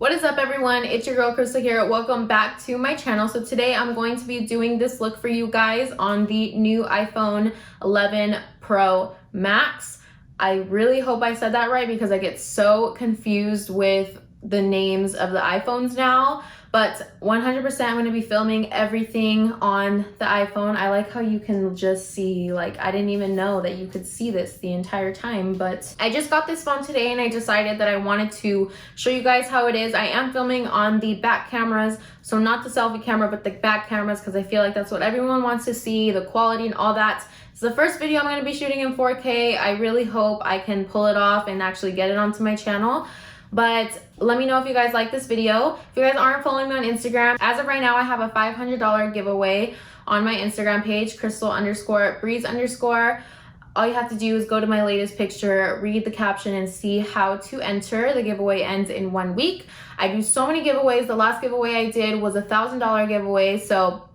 What is up, everyone? It's your girl Crystal here. Welcome back to my channel. So today I'm going to be doing this look for you guys on the new iPhone 11 Pro Max. I really hope I said that right because I get so confused with the names of the iPhones now. But 100% I'm going to be filming everything on the iPhone. I like how you can just see, like, I didn't even know that you could see this the entire time. But I just got this phone today and I decided that I wanted to show you guys how it is. I am filming on the back cameras, so not the selfie camera, but the back cameras, because I feel like that's what everyone wants to see, the quality and all that. It's the first video I'm going to be shooting in 4K. I really hope I can pull it off and actually get it onto my channel. But let me know if you guys like this video. If you guys aren't following me on Instagram, as of right now, I have a $500 giveaway on my Instagram page, crystal_breeze_. All you have to do is go to my latest picture, read the caption, and see how to enter. The giveaway ends in 1 week. I do so many giveaways. The last giveaway I did was a $1,000 giveaway. So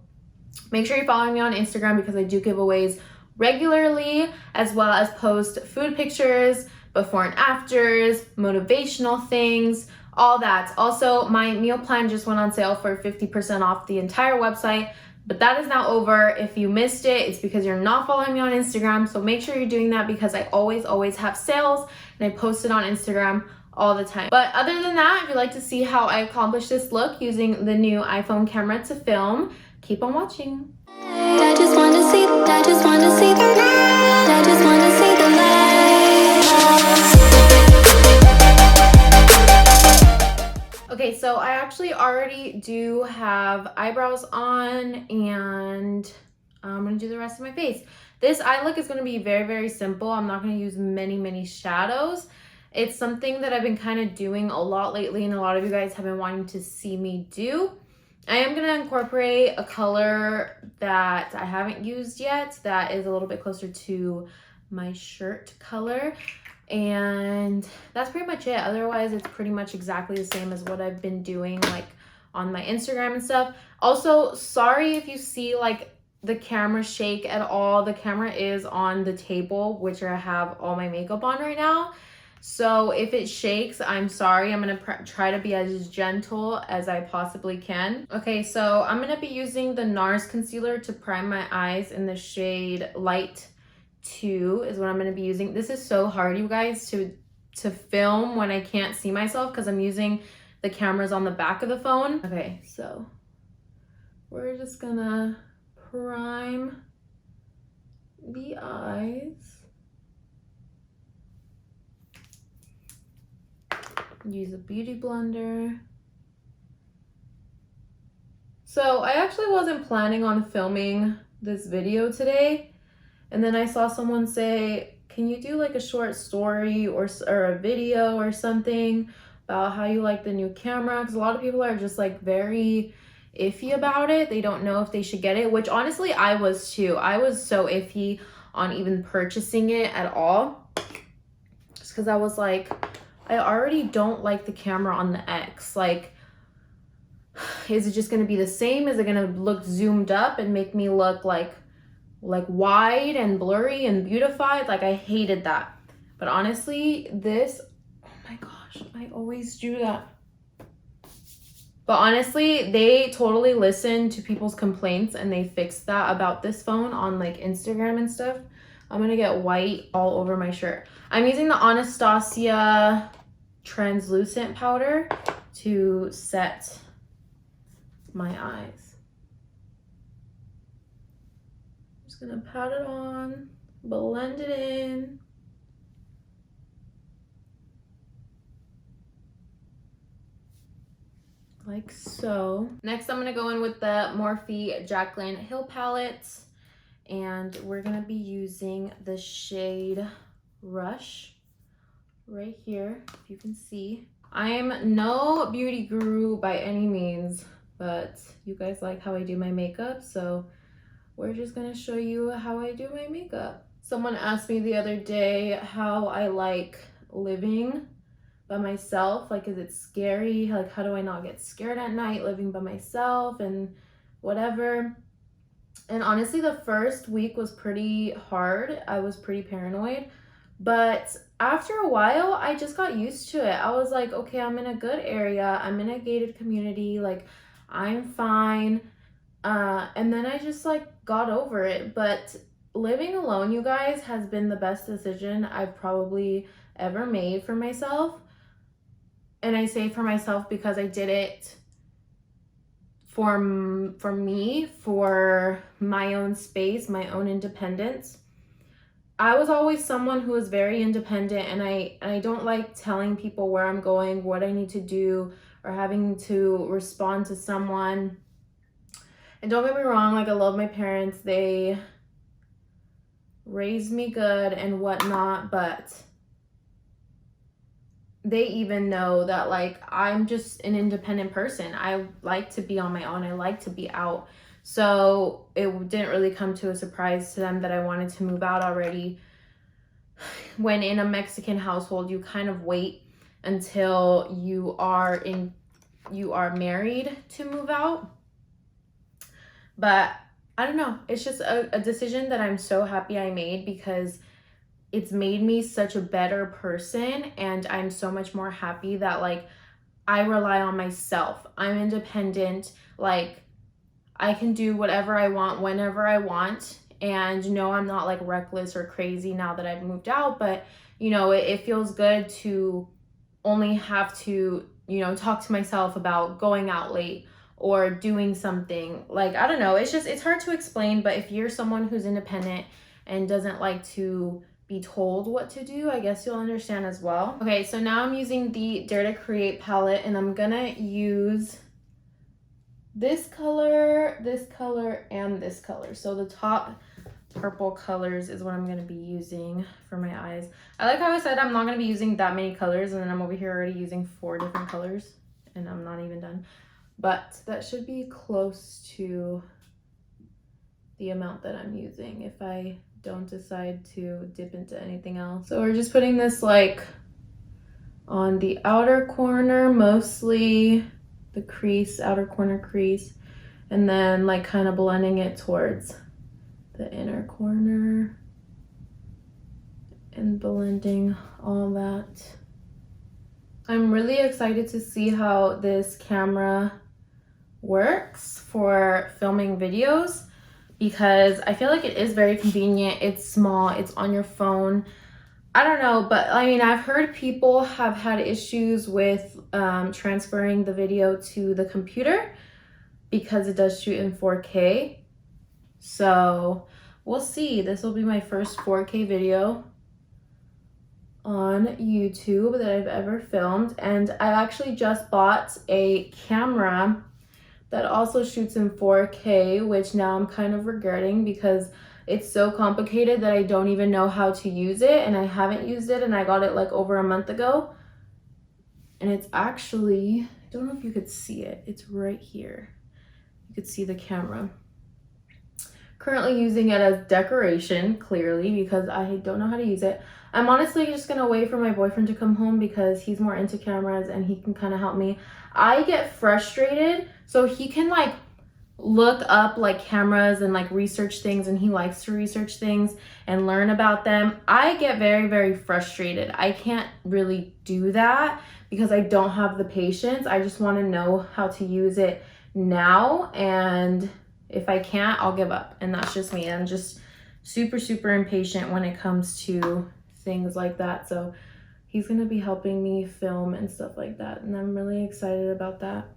make sure you're following me on Instagram because I do giveaways regularly, as well as post food pictures, before and afters, motivational things, all that. Also, my meal plan just went on sale for 50% off the entire website, but that is now over. If you missed it, it's because you're not following me on Instagram. So make sure you're doing that because I always have sales and I post it on Instagram all the time. But other than that, if you'd like to see how I accomplish this look using the new iPhone camera to film, keep on watching. I just want to see the light. I just want to see the light. Okay, so I actually already do have eyebrows on, and I'm gonna do the rest of my face. This eye look is gonna be very simple. I'm not gonna use many shadows. It's something that I've been kind of doing a lot lately, and a lot of you guys have been wanting to see me do. I am gonna incorporate a color that I haven't used yet that is a little bit closer to my shirt color. And that's pretty much it. Otherwise, it's pretty much exactly the same as what I've been doing, like on my Instagram and stuff. Also, sorry if you see like the camera shake at all. The camera is on the table, which I have all my makeup on right now. So if it shakes, I'm sorry. I'm gonna try to be as gentle as I possibly can. Okay, so I'm gonna be using the NARS concealer to prime my eyes in the shade Light 2 is what I'm going to be using. This is so hard, you guys, to film when I can't see myself because I'm using the cameras on the back of the phone. Okay, so we're just gonna prime the eyes. Use a beauty blender. So I actually wasn't planning on filming this video today. And then I saw someone say, can you do like a short story or a video or something about how you like the new camera? Because a lot of people are just like very iffy about it. They don't know if they should get it, which honestly I was too. I was so iffy on even purchasing it at all. Just because I was like, I already don't like the camera on the X. Like, is it just going to be the same? Is it going to look zoomed up and make me look like wide and blurry and beautified? Like, I hated that. But honestly, this, oh my gosh, I always do that. But honestly, they totally listened to people's complaints and they fixed that about this phone on like Instagram and stuff. I'm gonna get white all over my shirt. I'm using the Anastasia translucent powder to set my eyes. Gonna pat it on, blend it in. Like so. Next, I'm gonna go in with the Morphe Jaclyn Hill palette, and we're gonna be using the shade Rush right here, if you can see. I am no beauty guru by any means, but you guys like how I do my makeup, so we're just gonna show you how I do my makeup. Someone asked me the other day how I like living by myself. Like, is it scary? Like, how do I not get scared at night living by myself and whatever? And honestly, the first week was pretty hard. I was pretty paranoid, but after a while, I just got used to it. I was like, okay, I'm in a good area. I'm in a gated community. Like, I'm fine. And then I just like got over it. But living alone, you guys, has been the best decision I've probably ever made for myself. And I say for myself because I did it for me, for my own space, my own independence. I was always someone who was very independent, and I don't like telling people where I'm going, what I need to do, or having to respond to someone. And don't get me wrong, like I love my parents. They raised me good and whatnot, but they even know that like I'm just an independent person. I like to be on my own. I like to be out. So it didn't really come to a surprise to them that I wanted to move out already. When in a Mexican household, you kind of wait until you are married to move out. But I don't know. It's just a decision that I'm so happy I made because it's made me such a better person, and I'm so much more happy that like I rely on myself. I'm independent. Like I can do whatever I want whenever I want. And no, I'm not like reckless or crazy now that I've moved out, but you know, it feels good to only have to, you know, talk to myself about going out late or doing something. Like, I don't know, it's hard to explain, but if you're someone who's independent and doesn't like to be told what to do, I guess you'll understand as well. Okay, so now I'm using the Dare to Create palette, and I'm gonna use this color, and this color. So the top purple colors is what I'm going to be using for my eyes. I like how I said I'm not going to be using that many colors, and then I'm over here already using 4 different colors, and I'm not even done. But that should be close to the amount that I'm using if I don't decide to dip into anything else. So we're just putting this like on the outer corner, mostly the crease, outer corner crease, and then like kind of blending it towards the inner corner and blending all that. I'm really excited to see how this camera works for filming videos because I feel like it is very convenient. It's small, it's on your phone. I don't know, but I mean, I've heard people have had issues with transferring the video to the computer because it does shoot in 4K. So we'll see. This will be my first 4K video on YouTube that I've ever filmed. And I actually just bought a camera that also shoots in 4K, which now I'm kind of regretting because it's so complicated that I don't even know how to use it, and I haven't used it, and I got it like over a month ago. And it's actually, I don't know if you could see it. It's right here. You could see the camera. Currently using it as decoration, clearly, because I don't know how to use it. I'm honestly just gonna wait for my boyfriend to come home because he's more into cameras and he can kind of help me. I get frustrated, so he can like look up like cameras and like research things, and he likes to research things and learn about them. I get very, very frustrated. I can't really do that because I don't have the patience. I just want to know how to use it now, and if I can't, I'll give up. And that's just me. I'm just super, super impatient when it comes to things like that. So he's gonna be helping me film and stuff like that, and I'm really excited about that.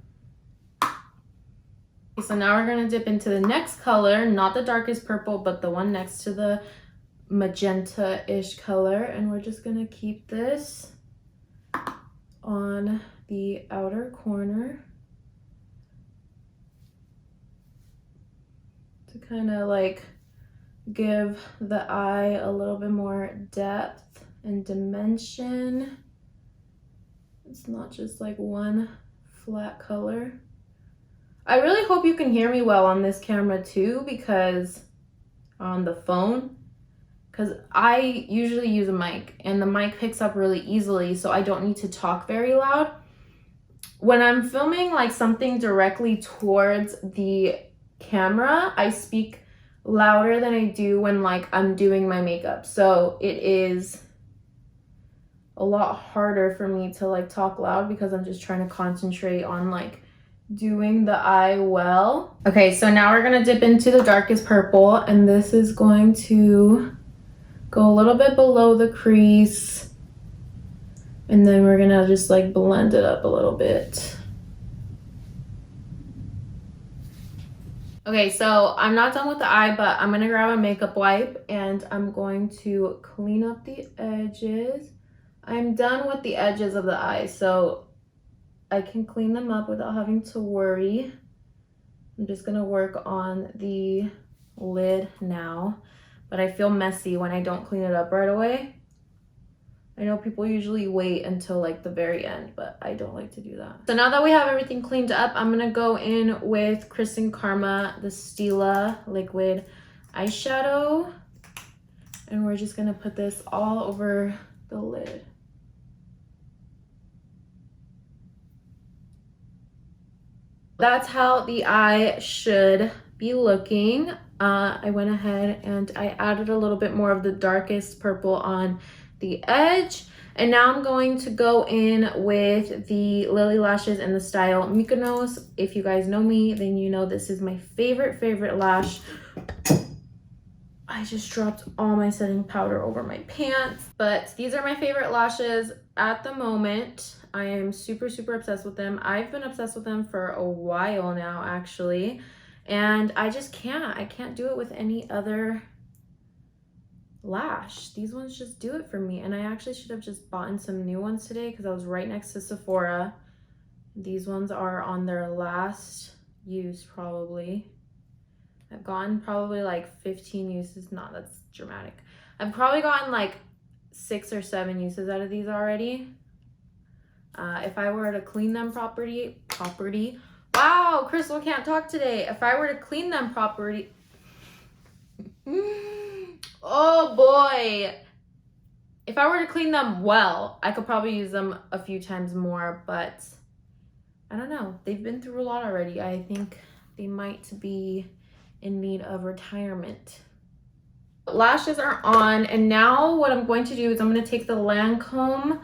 So now we're gonna dip into the next color, not the darkest purple, but the one next to the magenta-ish color, and we're just gonna keep this on the outer corner to kind of like give the eye a little bit more depth and dimension. It's not just like one flat color. I really hope you can hear me well on this camera too, because on the phone, because I usually use a mic and the mic picks up really easily, so I don't need to talk very loud. When I'm filming like something directly towards the camera, I speak louder than I do when like I'm doing my makeup. So it is a lot harder for me to like talk loud because I'm just trying to concentrate on like doing the eye well. Okay, so now we're gonna dip into the darkest purple, and this is going to go a little bit below the crease, and then we're gonna just like blend it up a little bit. Okay, so I'm not done with the eye, but I'm gonna grab a makeup wipe and I'm going to clean up the edges. I'm done with the edges of the eye, so I can clean them up without having to worry. I'm just gonna work on the lid now, but I feel messy when I don't clean it up right away. I know people usually wait until like the very end, but I don't like to do that. So now that we have everything cleaned up, I'm gonna go in with Kristen Karma, the Stila liquid eyeshadow. And we're just gonna put this all over the lid. That's how the eye should be looking. I went ahead and I added a little bit more of the darkest purple on the edge. And now I'm going to go in with the Lily Lashes in the style Mykonos. If you guys know me, then you know this is my favorite lash. I just dropped all my setting powder over my pants, but these are my favorite lashes at the moment. I am super obsessed with them. I've been obsessed with them for a while now, actually, and I just I can't do it with any other lash. These ones just do it for me, and I actually should have just bought some new ones today because I was right next to Sephora. These ones are on their last use probably. I've gotten probably like 15 uses. Not that's dramatic. I've probably gotten like 6 or 7 uses out of these already. If I were to clean them property. Wow, Crystal can't talk today. If I were to clean them property. Oh boy. If I were to clean them well, I could probably use them a few times more, but I don't know. They've been through a lot already. I think they might be in need of retirement. Lashes are on, and now what I'm going to do is I'm going to take the Lancome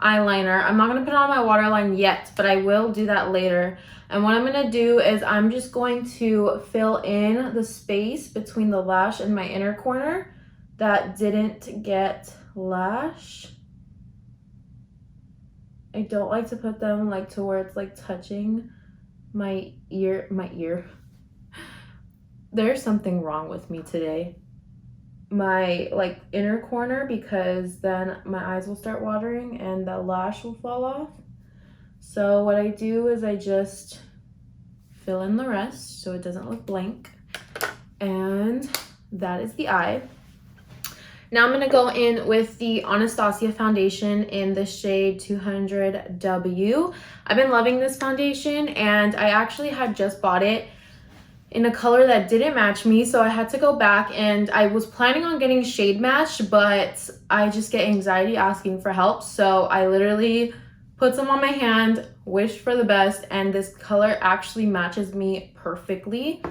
eyeliner. I'm not going to put it on my waterline yet, but I will do that later. And what I'm going to do is I'm just going to fill in the space between the lash and my inner corner that didn't get lash. I don't like to put them like to where it's like touching my ear. There's something wrong with me today. My like inner corner, because then my eyes will start watering and the lash will fall off. So what I do is I just fill in the rest so it doesn't look blank. And that is the eye. Now I'm gonna go in with the Anastasia foundation in the shade 200W. I've been loving this foundation, and I actually had just bought it in a color that didn't match me, so I had to go back, and I was planning on getting shade matched, but I just get anxiety asking for help, so I literally put some on my hand, wished for the best, and this color actually matches me perfectly.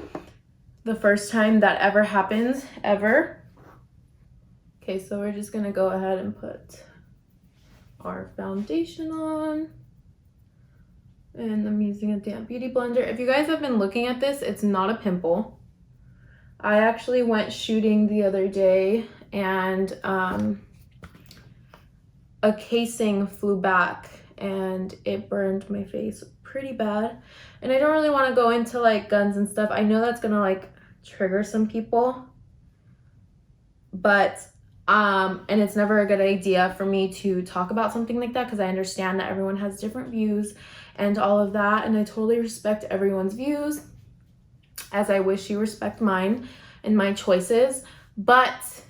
The first time that ever happened, ever. Okay, so we're just gonna go ahead and put our foundation on. And I'm using a damp beauty blender. If you guys have been looking at this, it's not a pimple. I actually went shooting the other day, and a casing flew back and it burned my face pretty bad. And I don't really want to go into like guns and stuff. I know that's gonna like trigger some people, but and it's never a good idea for me to talk about something like that, because I understand that everyone has different views and all of that, and I totally respect everyone's views, as I wish you respect mine and my choices. But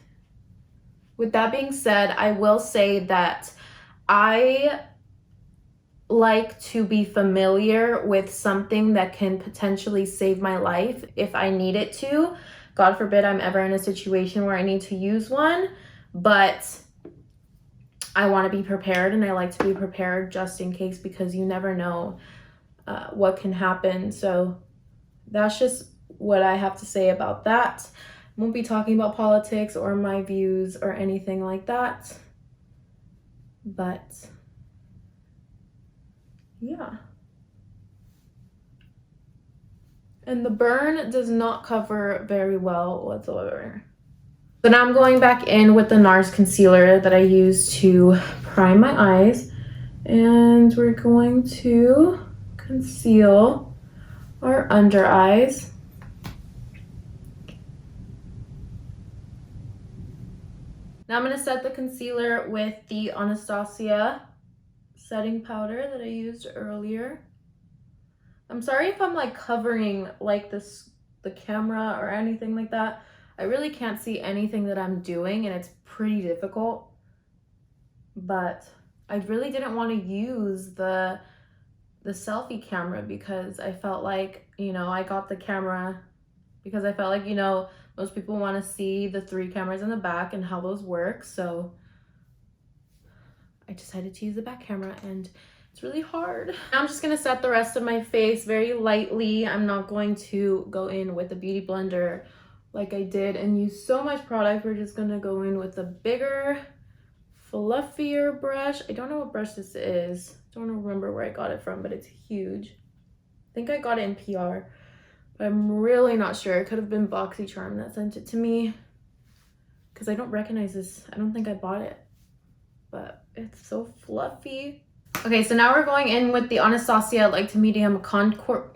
with that being said, I will say that I like to be familiar with something that can potentially save my life if I need it to. God forbid I'm ever in a situation where I need to use one, but I want to be prepared, and I like to be prepared just in case, because you never know what can happen. So that's just what I have to say about that. I won't be talking about politics or my views or anything like that. but yeah. And the burn does not cover very well whatsoever. So now I'm going back in with the NARS concealer that I use to prime my eyes. And we're going to conceal our under eyes. Now I'm going to set the concealer with the Anastasia setting powder that I used earlier. I'm sorry if I'm like covering like the camera or anything like that. I really can't see anything that I'm doing and it's pretty difficult. But I really didn't want to use the selfie camera because I felt like, you know, I got the camera because I felt like, you know, most people want to see the 3 cameras in the back and how those work. So I decided to use the back camera and it's really hard. Now I'm just going to set the rest of my face very lightly. I'm not going to go in with a beauty blender like I did and use so much product. We're just going to go in with a bigger, fluffier brush. I don't know what brush this is. Don't remember where I got it from, but it's huge. I think I got it in PR, but I'm really not sure. It could have been BoxyCharm that sent it to me because I don't recognize this. I don't think I bought it, but it's so fluffy. Okay, so now we're going in with the Anastasia Light to Medium contour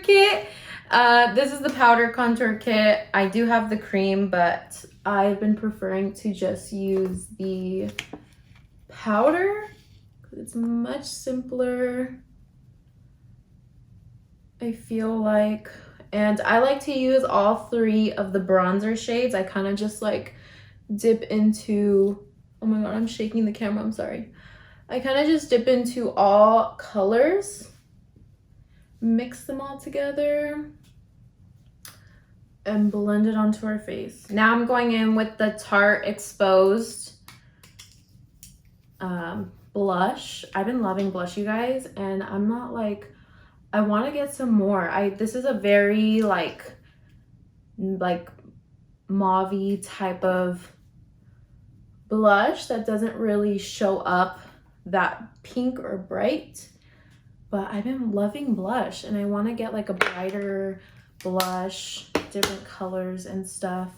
kit. This is the powder contour kit. I do have the cream, but I've been preferring to just use the powder because it's much simpler, I feel like. And I like to use all 3 of the bronzer shades. I kind of just like dip into, oh my god, I'm shaking the camera, I'm sorry. I kind of just dip into all colors, mix them all together, and blend it onto our face. Now I'm going in with the Tarte Exposed blush. I've been loving blush, you guys, and I'm not like, I want to get some more. This is a very like mauve-y type of blush that doesn't really show up that pink or bright, but I've been loving blush and I want to get like a brighter blush, different colors and stuff.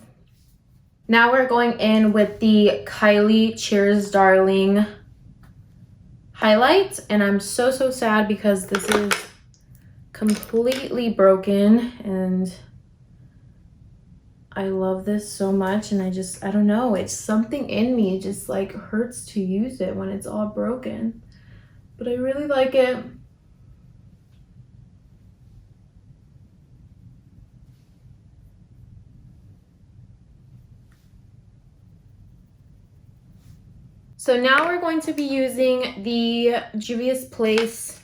Now we're going in with the Kylie Cheers Darling highlight, and I'm so sad because this is completely broken and I love this so much, and I don't know, it's something in me just like hurts to use it when it's all broken, but I really like it. So now we're going to be using the Juvia's Place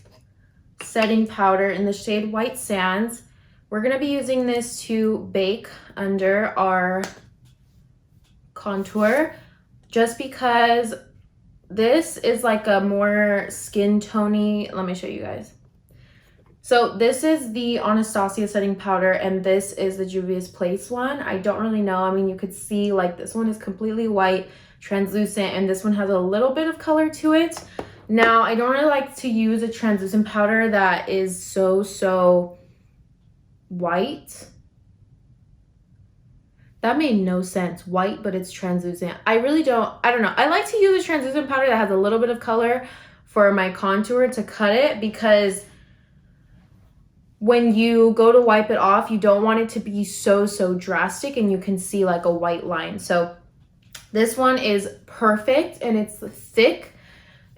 setting powder in the shade White Sands. We're going to be using this to bake under our contour just because this is like a more skin tony. Let me show you guys. So this is the Anastasia setting powder and this is the Juvia's Place one. I don't really know. I mean, you could see like this one is completely white, translucent, and this one has a little bit of color to it. Now, I don't really like to use a translucent powder that is so white. That made no sense. White, but it's translucent. I don't know. I like to use a translucent powder that has a little bit of color for my contour to cut it, because when you go to wipe it off, you don't want it to be so drastic and you can see like a white line. So this one is perfect and it's thick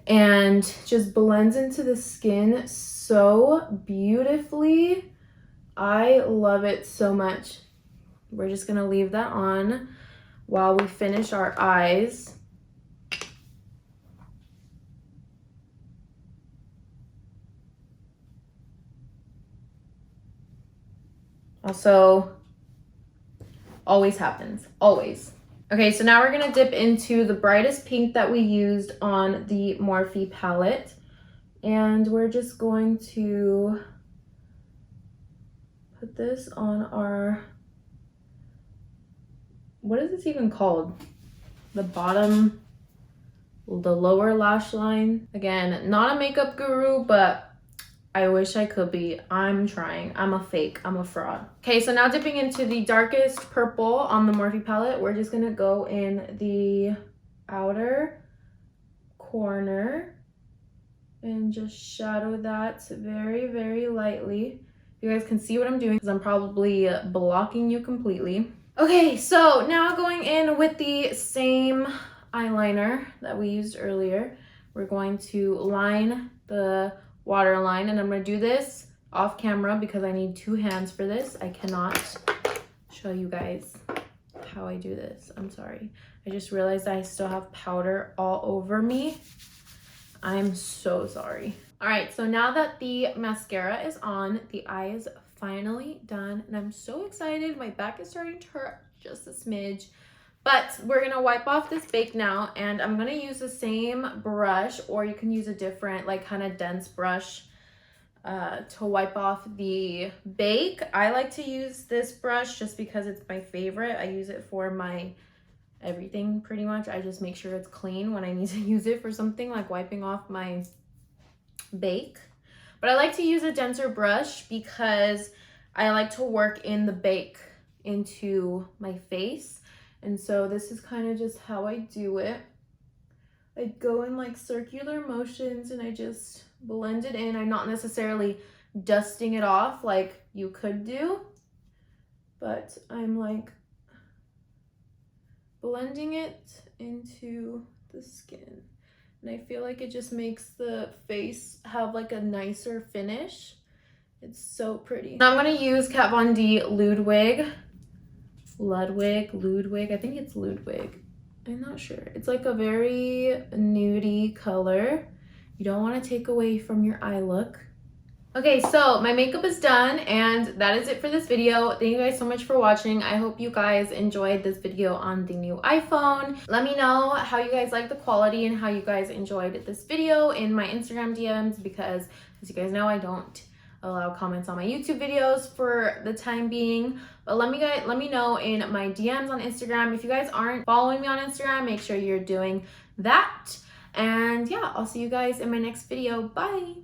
and just blends into the skin so beautifully. I love it so much. We're just gonna leave that on while we finish our eyes. Also, always happens, always. Okay, so now we're gonna dip into the brightest pink that we used on the Morphe palette. And we're just going to put this on our, what is this even called? the bottom, the lower lash line. Again, not a makeup guru, but I wish I could be. I'm trying. I'm a fake. I'm a fraud. Okay, so now dipping into the darkest purple on the Morphe palette, we're just gonna go in the outer corner and just shadow that very, very lightly. You guys can see what I'm doing because I'm probably blocking you completely. Okay, so now going in with the same eyeliner that we used earlier, we're going to line the waterline, and I'm going to do this off camera because I need 2 hands for this. I cannot show you guys how I do this. I'm sorry. I just realized I still have powder all over me. I'm so sorry. All right, so now that the mascara is on, the eye is finally done, and I'm so excited. My back is starting to hurt just a smidge, but we're gonna wipe off this bake now, and I'm gonna use the same brush, or you can use a different, like, kind of dense brush to wipe off the bake. I like to use this brush just because it's my favorite. I use it for my everything pretty much. I just make sure it's clean when I need to use it for something like wiping off my bake. But I like to use a denser brush because I like to work in the bake into my face. And so this is kind of just how I do it. I go in like circular motions and I just blend it in. I'm not necessarily dusting it off like you could do, but I'm like blending it into the skin. And I feel like it just makes the face have like a nicer finish. It's so pretty. Now I'm gonna use Kat Von D Ludwig, I think it's Ludwig. I'm not sure. It's like a very nudie color. You don't want to take away from your eye look. Okay, so my makeup is done, and that is it for this video. Thank you guys so much for watching. I hope you guys enjoyed this video on the new iPhone. Let me know how you guys like the quality and how you guys enjoyed this video in my Instagram DMs, because as you guys know, I don't allow comments on my YouTube videos for the time being. But let me know in my DMs on Instagram. If you guys aren't following me on Instagram, make sure you're doing that. And yeah, I'll see you guys in my next video. Bye.